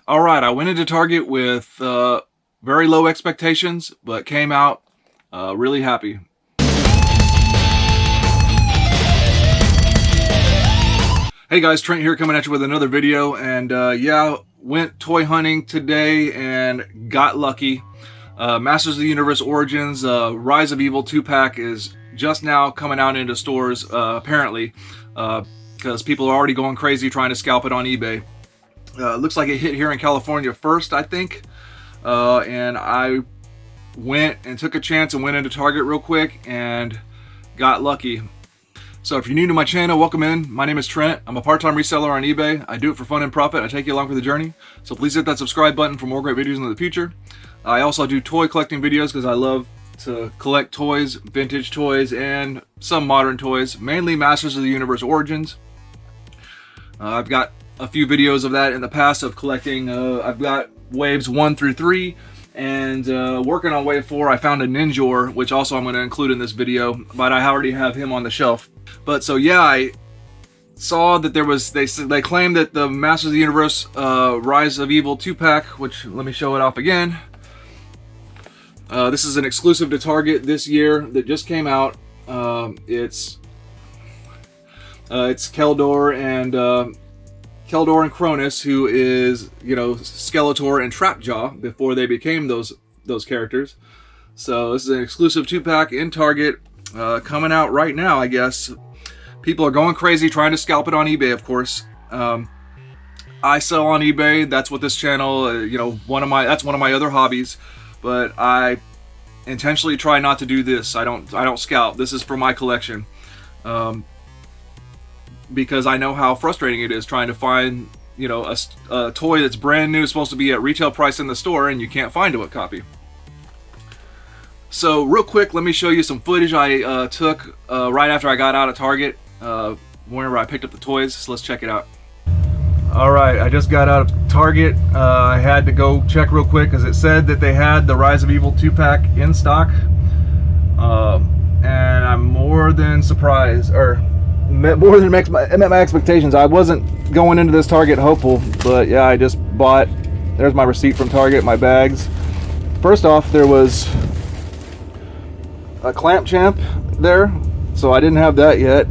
All right, I went into Target with very low expectations, but came out really happy. Hey guys, Trent here coming at you with another video, and yeah, went toy hunting today and got lucky. Masters of the Universe Origins Rise of Evil 2-pack is just now coming out into stores, apparently, because people are already going crazy trying to scalp it on eBay. Looks like it hit here in California first, I think, and I went and took a chance and went into Target real quick and got lucky. So if you're new to my channel, welcome in. My name is Trent. I'm a part-time reseller on eBay. I do it for fun and profit. I take you along for the journey. So please hit that subscribe button for more great videos in the future. I also do toy collecting videos because I love to collect toys, vintage toys, and some modern toys, mainly Masters of the Universe Origins. I've got a few videos of that in the past of collecting. I've got waves 1 through 3, and working on wave 4. I found a Ninjor, which also I'm going to include in this video, but I already have him on the shelf. But so yeah, I saw that there was, they claimed that the Masters of the Universe Rise of Evil 2-pack, which let me show it off again. This is an exclusive to Target this year that just came out. It's Keldor and Kronis, who is, you know, Skeletor and Trapjaw before they became those characters. So this is an exclusive 2-pack in Target, coming out right now, I guess. People are going crazy trying to scalp it on eBay, of course. I sell on eBay. That's what this channel, you know, that's one of my other hobbies. But I intentionally try not to do this. I don't scalp. This is for my collection. Because I know how frustrating it is trying to find, you know, a toy that's brand new, supposed to be at retail price in the store, and you can't find a copy. So real quick, let me show you some footage I took right after I got out of Target, whenever I picked up the toys. So let's check it out. Alright, I just got out of Target. I had to go check real quick because it said that they had the Rise of Evil 2-pack in stock. And I'm more than surprised, or more than met my expectations. I wasn't going into this Target hopeful, but yeah, I just bought. There's my receipt from Target, my bags. First off, there was a Clamp Champ there, so I didn't have that yet.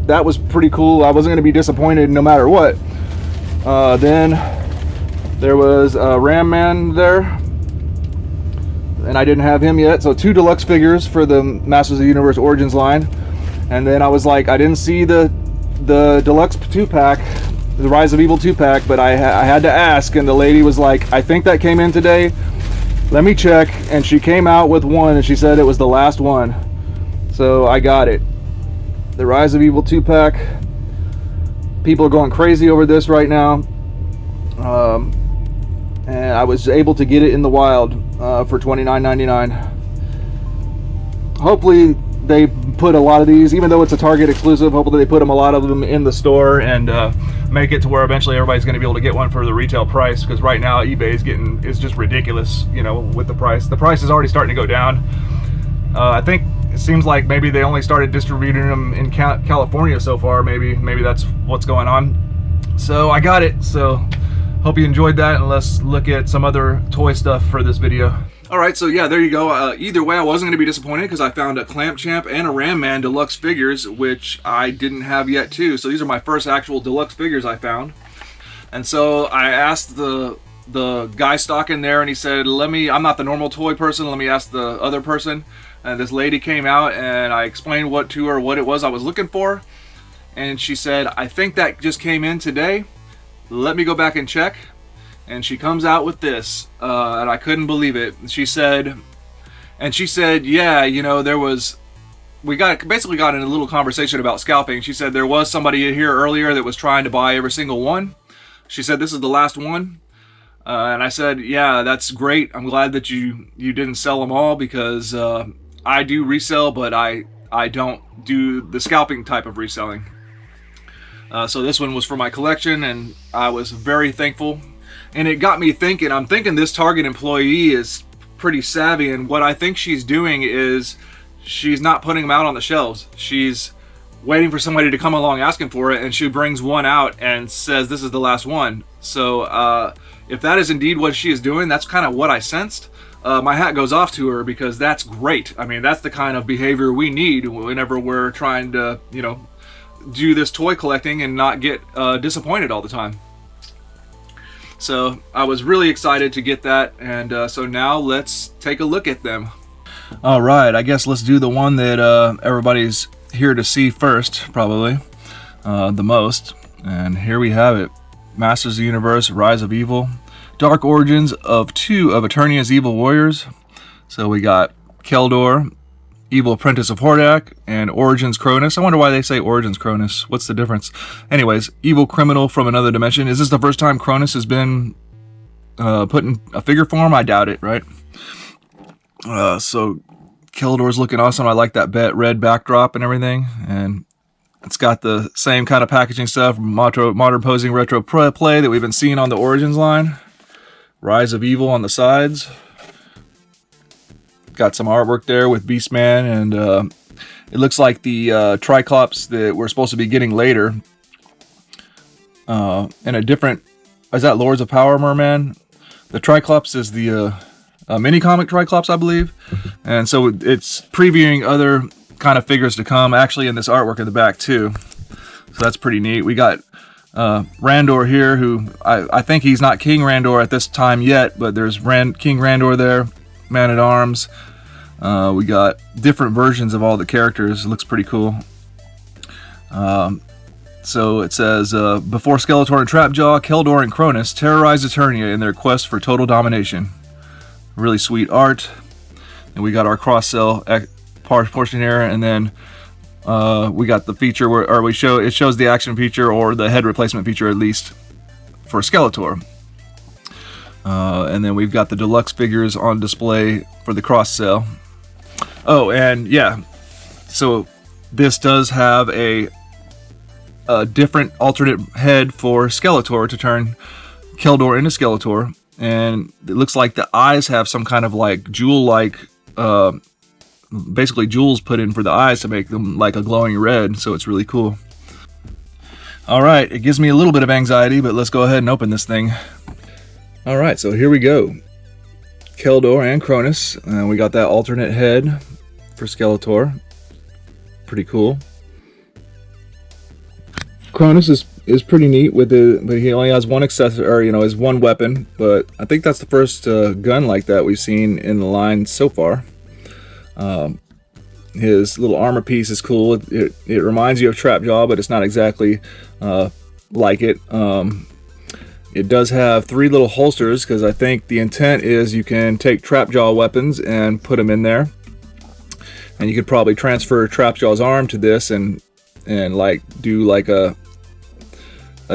That was pretty cool. I wasn't going to be disappointed no matter what. Then there was a Ram Man there, and I didn't have him yet. So 2 deluxe figures for the Masters of the Universe Origins line. And then I was like, I didn't see the deluxe 2-pack, the Rise of Evil 2-pack, but I had to ask, and the lady was like, I think that came in today. Let me check. And she came out with one, and she said it was the last one. So I got it. The Rise of Evil 2-pack. People are going crazy over this right now. And I was able to get it in the wild for $29.99. Hopefully they put a lot of these, even though it's a Target exclusive, hopefully they put a lot of them in the store and make it to where eventually everybody's going to be able to get one for the retail price, because right now eBay is just ridiculous, you know, with the price. The price is already starting to go down. I think it seems like maybe they only started distributing them in California so far. Maybe that's what's going on. So I got it. So hope you enjoyed that, and let's look at some other toy stuff for this video. Alright, so yeah, there you go. Either way, I wasn't going to be disappointed because I found a Clamp Champ and a Ram Man deluxe figures, which I didn't have yet too. So these are my first actual deluxe figures I found. And so I asked the guy stocking there, and he said, I'm not the normal toy person, let me ask the other person. And this lady came out, and I explained to her what it was I was looking for. And she said, I think that just came in today. Let me go back and check. And she comes out with this, and I couldn't believe it. She said, yeah, you know, we basically got in a little conversation about scalping. She said there was somebody here earlier that was trying to buy every single one. She said this is the last one. And I said, yeah, that's great. I'm glad that you didn't sell them all, because I do resell, but I don't do the scalping type of reselling. So this one was for my collection, and I was very thankful. And it got me thinking. I'm thinking this Target employee is pretty savvy, and what I think she's doing is she's not putting them out on the shelves. She's waiting for somebody to come along asking for it, and she brings one out and says this is the last one. So if that is indeed what she is doing, that's kind of what I sensed. My hat goes off to her, because that's great. I mean, that's the kind of behavior we need whenever we're trying to, you know, do this toy collecting and not get disappointed all the time. So I was really excited to get that, and so now let's take a look at them. All right, I guess let's do the one that everybody's here to see first, probably the most. And here we have it: Masters of the Universe, Rise of Evil, Dark Origins of two of Eternia's evil warriors. So we got Keldor, Evil Apprentice of Hordak, and Origins Kronis. I wonder why they say Origins Kronis. What's the difference? Anyways, Evil Criminal from Another Dimension. Is this the first time Kronis has been put in a figure form? I doubt it, right? So Keldor's looking awesome. I like that red backdrop and everything. And it's got the same kind of packaging stuff, modern posing retro play that we've been seeing on the Origins line. Rise of Evil on the sides. Got some artwork there with Beastman, and it looks like the Triclops that we're supposed to be getting later in a different... Is that Lords of Power Merman? The Triclops is the mini comic Triclops, I believe, and so it's previewing other kind of figures to come, actually, in this artwork in the back too. So that's pretty neat. We got Randor here, who I think he's not King Randor at this time yet, but there's King Randor there, Man-at-Arms. We got different versions of all the characters. It looks pretty cool. So it says, before Skeletor and Trapjaw, Keldor and Kronis terrorize Eternia in their quest for total domination. Really sweet art. And we got our cross-sell portion here, and then we got the feature where, or it shows the action feature, or the head replacement feature at least, for Skeletor. And then we've got the deluxe figures on display for the cross-sell. Oh, and yeah, so this does have a different alternate head for Skeletor to turn Keldor into Skeletor. And it looks like the eyes have some kind of like jewel-like, basically jewels put in for the eyes to make them like a glowing red, so it's really cool. Alright, it gives me a little bit of anxiety, but let's go ahead and open this thing. Alright, so here we go. Keldor and Kronis, and we got that alternate head for Skeletor. Pretty cool. Kronis is pretty neat with but he only has one accessory, or his one weapon, but I think that's the first gun like that we've seen in the line so far. His little armor piece is cool. It reminds you of Trapjaw, but it's not exactly like it. It does have 3 little holsters, because I think the intent is you can take Trapjaw weapons and put them in there, and you could probably transfer Trapjaw's arm to this and like do like a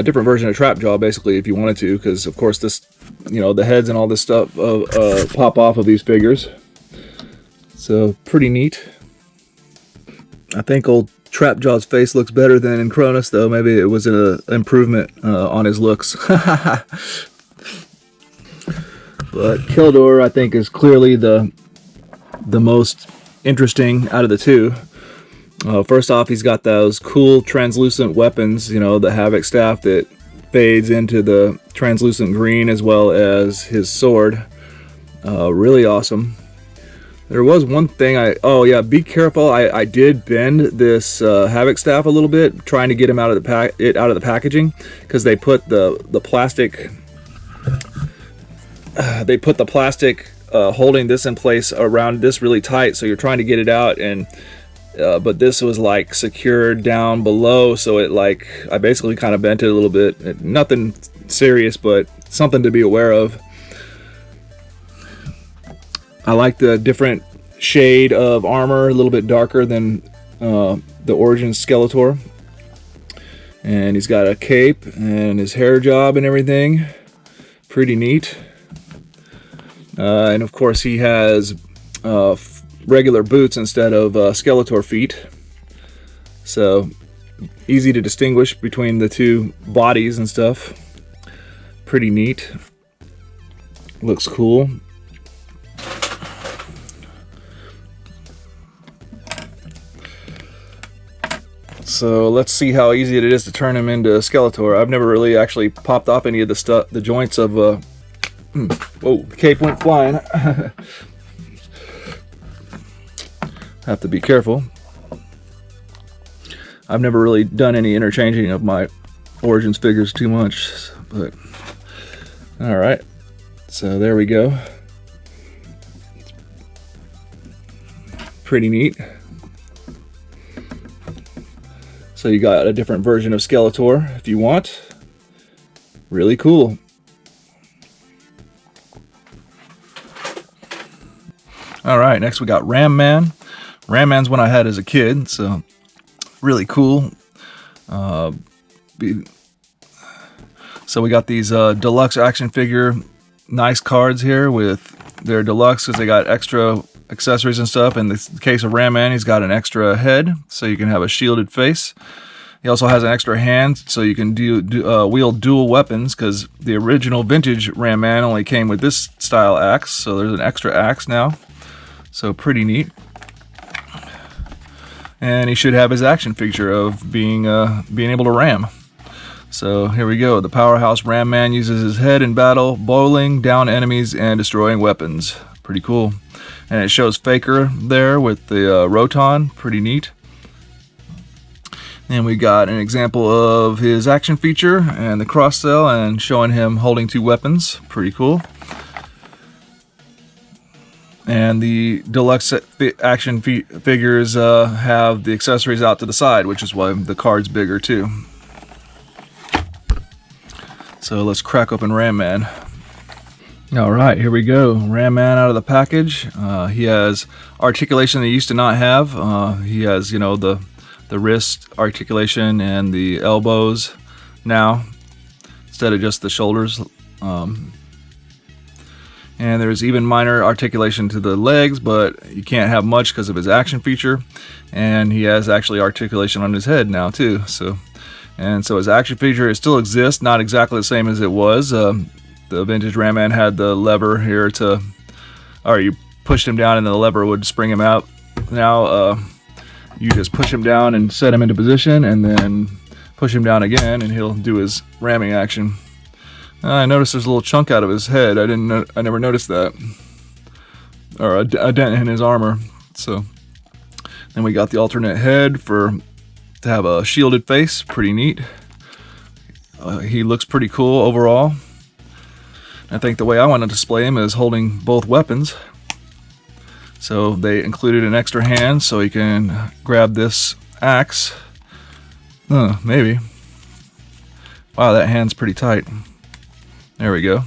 different version of Trapjaw, basically, if you wanted to, because of course this, the heads and all this stuff pop off of these figures. So pretty neat. I think old Trapjaw's face looks better than in Kronis, though. Maybe it was an improvement on his looks. But Keldor, I think, is clearly the most interesting out of the two. First off, he's got those cool translucent weapons, the Havoc staff that fades into the translucent green, as well as his sword. Really awesome. There was one thing be careful. I did bend this Havoc staff a little bit, trying to get him out of the packaging, because they put the plastic holding this in place around this really tight, so you're trying to get it out, and but this was like secured down below, so I basically kind of bent it a little bit. Nothing serious, but something to be aware of. I like the different shade of armor, a little bit darker than the Origins Skeletor. And he's got a cape and his hair job and everything. Pretty neat. And of course he has regular boots instead of Skeletor feet. So easy to distinguish between the two bodies and stuff. Pretty neat. Looks cool. So let's see how easy it is to turn him into Skeletor. I've never really actually popped off any of the joints of. Whoa, the cape went flying. Have to be careful. I've never really done any interchanging of my Origins figures too much, but all right. So there we go. Pretty neat. So you got a different version of Skeletor if you want. Really cool. All right, next we got Ram Man. Ram Man's one I had as a kid, so really cool. So we got these deluxe action figure nice cards here with their deluxe because they got extra accessories and stuff. In the case of Ram Man, he's got an extra head, so you can have a shielded face. He also has an extra hand, so you can wield dual weapons, because the original vintage Ram Man only came with this style axe, so there's an extra axe now. So pretty neat. And he should have his action figure of being able to ram. So here we go. The powerhouse Ram Man uses his head in battle, bowling down enemies and destroying weapons. Pretty cool. And it shows Faker there with the Roton. Pretty neat. And we got an example of his action feature and the cross cell and showing him holding two weapons. Pretty cool. And the deluxe action figures have the accessories out to the side, which is why the card's bigger too. So let's crack open Ram Man. All right, here we go. Ram Man out of the package. He has articulation that he used to not have. He has, you know, the wrist articulation and the elbows now instead of just the shoulders. And there's even minor articulation to the legs, but you can't have much because of his action feature. And he has actually articulation on his head now too. So his action feature still exists, not exactly the same as it was. The vintage Ram Man had the lever here you pushed him down and the lever would spring him out. Now you just push him down and set him into position, and then push him down again, and he'll do his ramming action. I noticed there's a little chunk out of his head. I never noticed that, or a dent in his armor. So then we got the alternate head to have a shielded face. Pretty neat. He looks pretty cool overall. I think the way I want to display him is holding both weapons. So they included an extra hand so he can grab this axe. Maybe. Wow, that hand's pretty tight. There we go.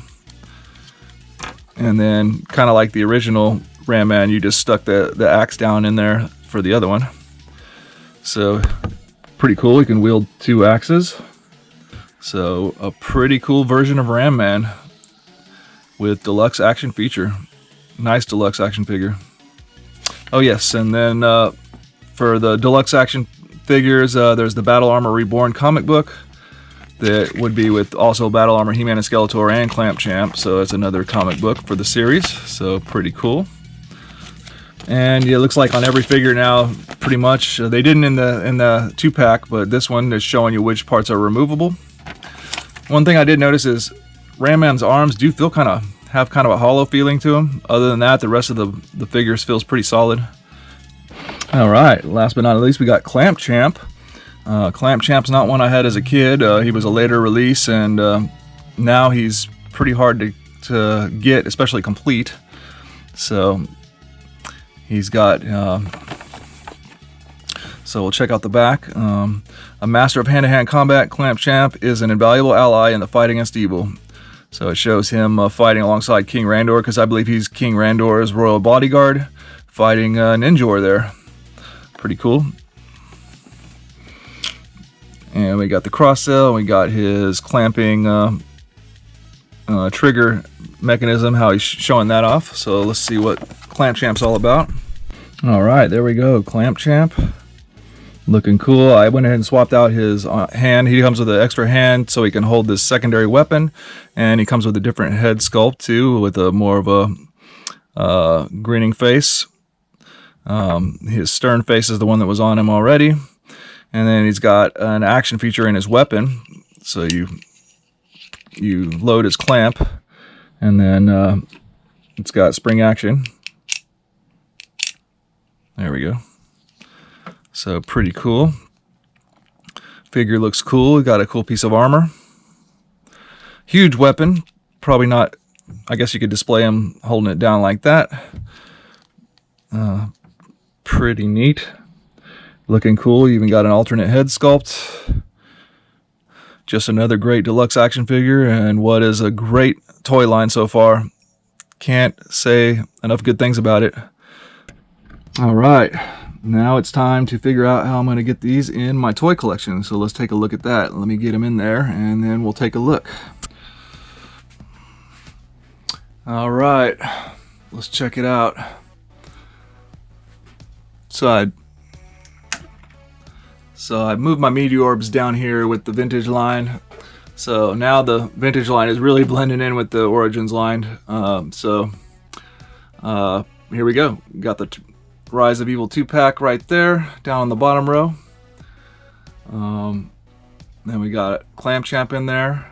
And then, kind of like the original Ram Man, you just stuck the axe down in there for the other one. So, pretty cool. You can wield two axes. So, a pretty cool version of Ram Man with deluxe action feature. Nice deluxe action figure. Oh yes, and then for the deluxe action figures, there's the Battle Armor Reborn comic book that would be with also Battle Armor He-Man and Skeletor and Clamp Champ. So it's another comic book for the series. So pretty cool. And it looks like on every figure now, pretty much they didn't in the 2-pack, but this one is showing you which parts are removable. One thing I did notice is Ram Man's arms do feel have kind of a hollow feeling to them. Other than that, the rest of the figures feels pretty solid. All right, last but not least, we got Clamp Champ. Clamp Champ's not one I had as a kid. He was a later release, and now he's pretty hard to get, especially complete. So he's got. So we'll check out the back. A master of hand-to-hand combat, Clamp Champ is an invaluable ally in the fight against evil. So it shows him fighting alongside King Randor, because I believe he's King Randor's royal bodyguard, fighting Ninjor there. Pretty cool. And we got the cross cell, we got his clamping trigger mechanism, how he's showing that off. So let's see what Clamp Champ's all about. All right, there we go, Clamp Champ. Looking cool. I went ahead and swapped out his hand. He comes with an extra hand so he can hold this secondary weapon, and he comes with a different head sculpt too, with a more of a grinning face. His stern face is the one that was on him already, And then he's got an action feature in his weapon. So you load his clamp, and then it's got spring action. There we go. So pretty cool. Figure looks cool. Got a cool piece of armor. Huge weapon. Probably not, I guess you could display him holding it down like that. Pretty neat. Looking cool. You even got an alternate head sculpt. Just another great deluxe action figure, and what is a great toy line so far. Can't say enough good things about it. All right, now it's time to figure out how I'm going to get these in my toy collection. So let's take a look at that. Let me get them in there, and then we'll take a look. All right, let's check it out. So I moved my Meteorbs down here with the vintage line. So now the vintage line is really blending in with the Origins line. Here we go. Got the Rise of Evil 2-pack right there, down on the bottom row. Then we got Clamp Champ in there.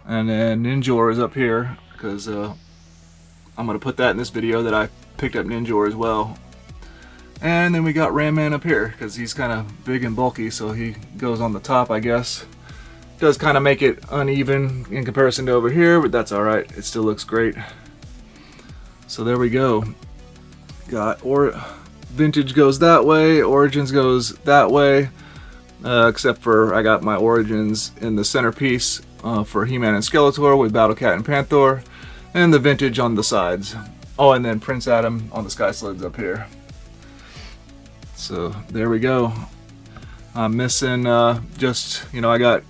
And then Ninjor is up here, because I'm going to put that in this video that I picked up Ninjor as well. And then we got Ram Man up here, because he's kind of big and bulky, so he goes on the top, I guess. Does kind of make it uneven in comparison to over here, but that's alright. It still looks great. So there we go. Got Vintage goes that way, Origins goes that way, except for I got my Origins in the centerpiece for He-Man and Skeletor with Battle Cat and Panther, and the Vintage on the sides. Oh, and then Prince Adam on the Sky Slids up here. So there we go. I'm missing just, I got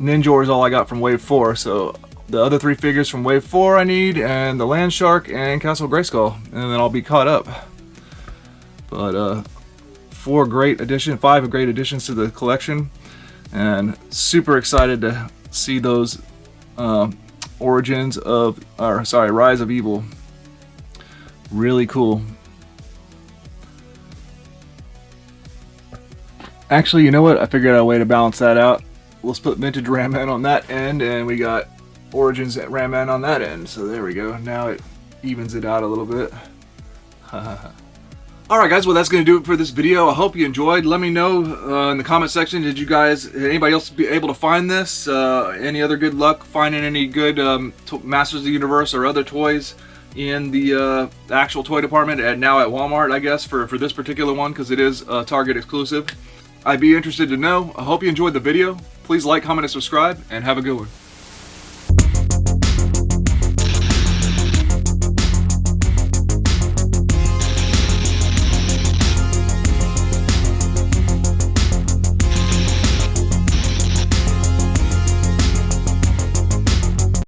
Ninjor is all I got from Wave 4, so the other 3 figures from Wave 4 I need, and the Land Shark and Castle Grayskull, and then I'll be caught up. But 5 great additions to the collection, and super excited to see those Rise of Evil. Really cool. Actually, you know what? I figured out a way to balance that out. Let's put Vintage Ram Man on that end, and we got Origins Ram Man on that end. So there we go. Now it evens it out a little bit. Alright guys, well that's going to do it for this video. I hope you enjoyed. Let me know in the comment section, did anybody else be able to find this? Any other good luck finding any good Masters of the Universe or other toys in the actual toy department, and now at Walmart, I guess, for this particular one, because it is Target exclusive. I'd be interested to know. I hope you enjoyed the video. Please like, comment, and subscribe, and have a good one.